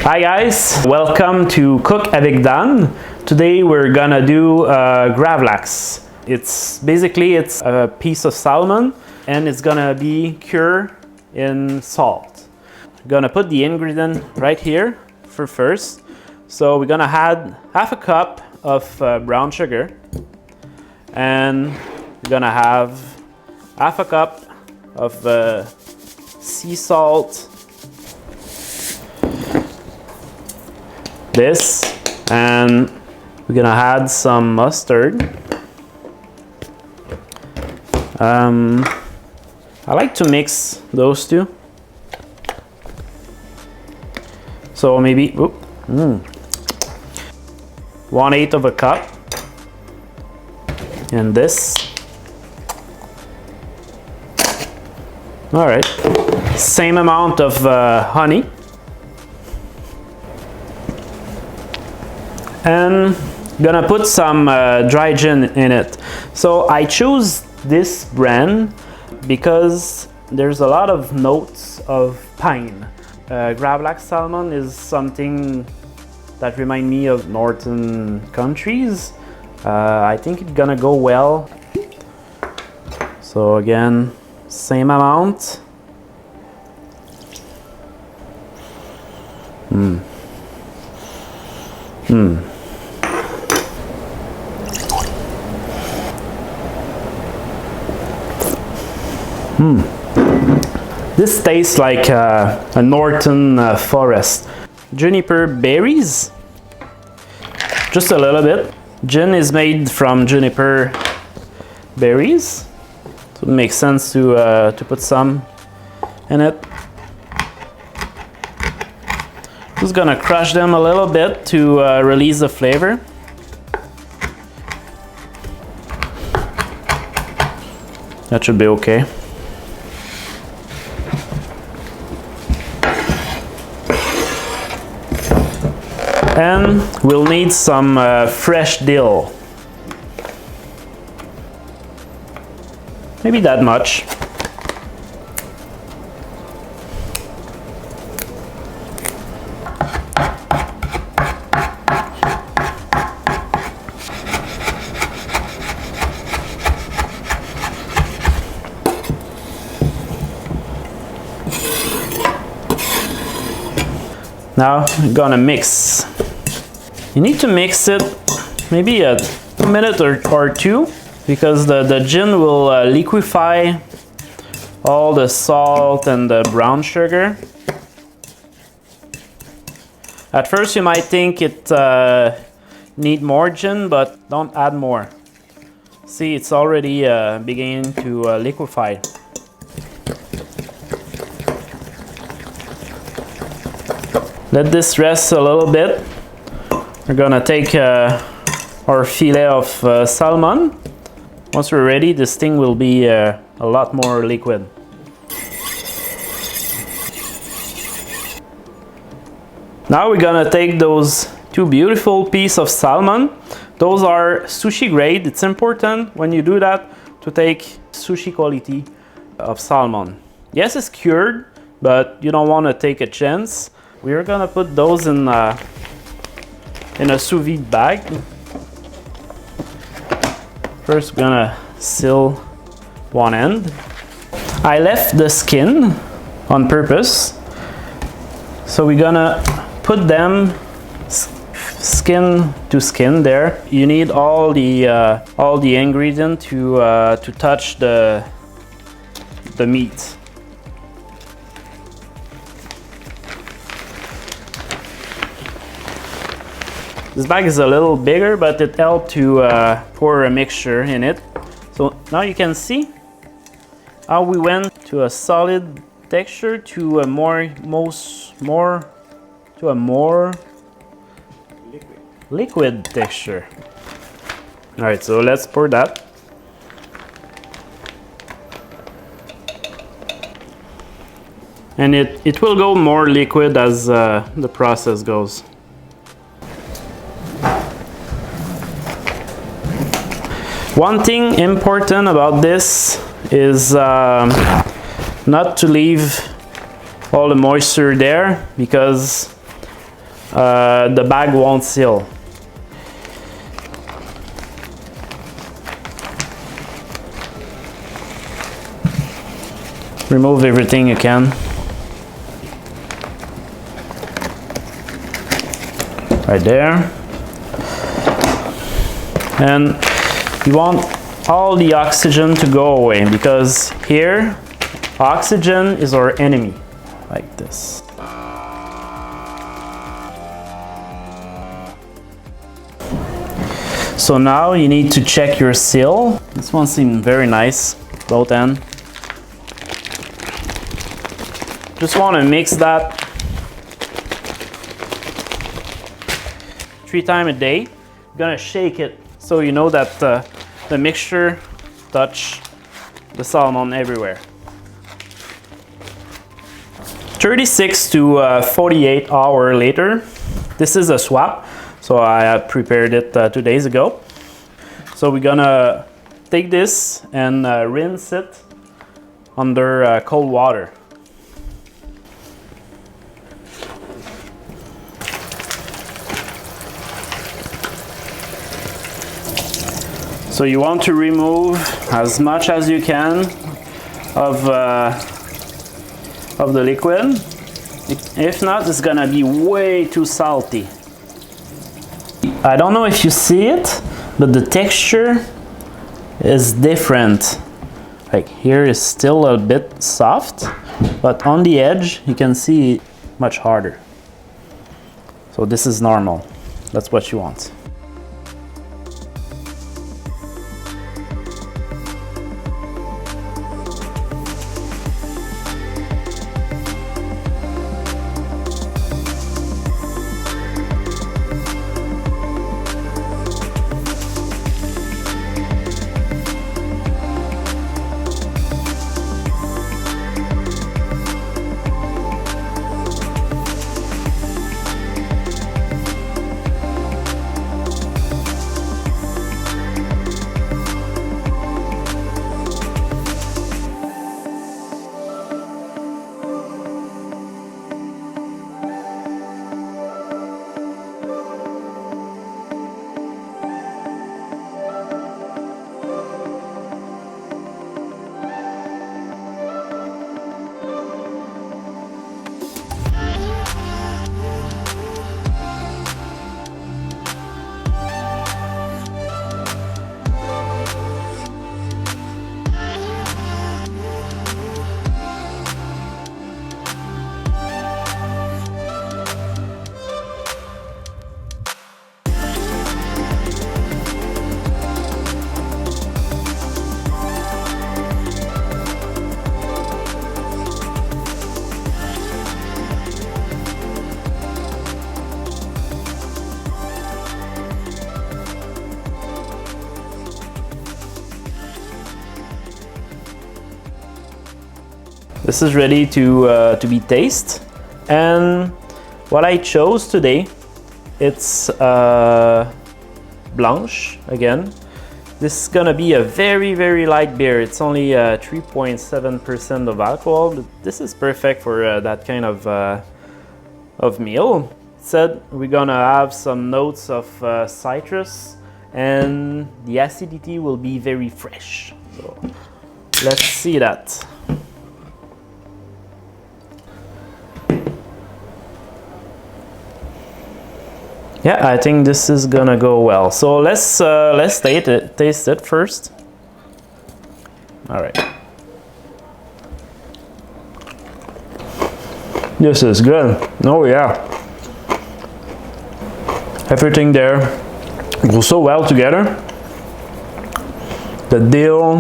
Hi guys, welcome to Cook Avec Dan. Today we're gonna do Gravlax. It's a piece of salmon and it's gonna be cured in salt. We're gonna put the ingredient right here for first. So we're gonna add half a cup of brown sugar, and we're gonna have half a cup of sea salt. This, and we're gonna add some mustard. I like to mix those two. So maybe 1/8 of a cup, and this. All right, same amount of honey. And gonna put some dry gin in it. So I choose this brand because there's a lot of notes of pine. Gravlax salmon is something that reminds me of northern countries. I think it's gonna go well. So again, same amount. This tastes like a northern forest. Juniper berries, just a little bit. Gin is made from juniper berries, so it makes sense to put some in it. Just gonna crush them a little bit to release the flavor. That should be okay. And we'll need some fresh dill. Maybe that much. Now I'm gonna mix. You need to mix it maybe a minute or two, because the gin will liquefy all the salt and the brown sugar. At first you might think it need more gin, but don't add more. See, it's already beginning to liquefy. Let this rest a little bit. We're gonna take our filet of salmon. Once we're ready, this thing will be a lot more liquid. Now we're gonna take those two beautiful pieces of salmon. Those are sushi grade. It's important when you do that to take sushi quality of salmon. Yes, it's cured, but you don't want to take a chance. We're gonna put those in a sous vide bag. First, we're gonna seal one end. I left the skin on purpose, so we're gonna put them skin to skin there. You need all the ingredient to touch the meat. This bag is a little bigger, but it helped to pour a mixture in it. So now you can see how we went to a solid texture to a more liquid texture. All right, so let's pour that. And it will go more liquid as the process goes. One thing important about this is not to leave all the moisture there, because the bag won't seal. Remove everything you can. Right there. And you want all the oxygen to go away, because here oxygen is our enemy, like this. So now you need to check your seal. This one seems very nice, both ends. Just want to mix that 3 times a day. You're gonna shake it so you know that the mixture touch the salmon everywhere. 36 to 48 hours later, this is a swap. So I prepared it 2 days ago. So we're gonna take this and rinse it under cold water. So you want to remove as much as you can of the liquid. If not, it's gonna be way too salty. I don't know if you see it, but the texture is different. Like here is still a bit soft, but on the edge you can see much harder. So this is normal. That's what you want. This is ready to be tasted, and what I chose today, it's blanche again. This is gonna be a very light beer. It's only 3.7% of alcohol, but this is perfect for that kind of meal. Said we're gonna have some notes of citrus, and the acidity will be very fresh. So let's see that. Yeah, I think this is gonna go well. So let's taste it first. All right. This is good. Oh yeah. Everything there goes so well together. The dill,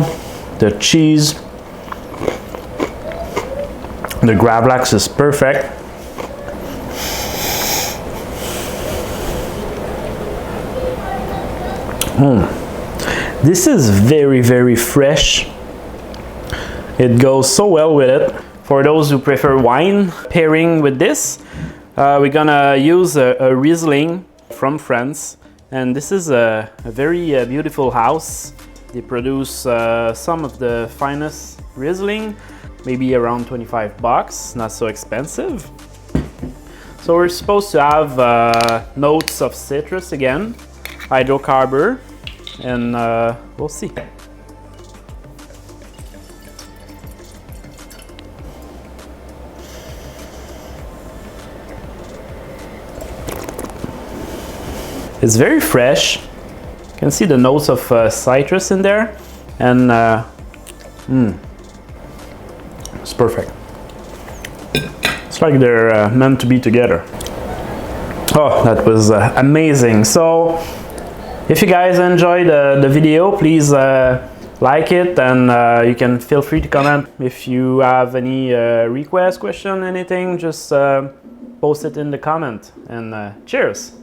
the cheese, the Gravlax is perfect. This is very fresh. It goes so well with it. For those who prefer wine pairing with this, we're gonna use a Riesling from France, and this is a very beautiful house. They produce some of the finest Riesling, maybe around $25, not so expensive. So we're supposed to have notes of citrus again, hydrocarbon, and we'll see. It's very fresh. You can see the notes of citrus in there, and it's perfect. It's like they're meant to be together. Oh, that was amazing. So if you guys enjoyed the video, please like it, and you can feel free to comment. If you have any request, question, anything, just post it in the comment. And cheers!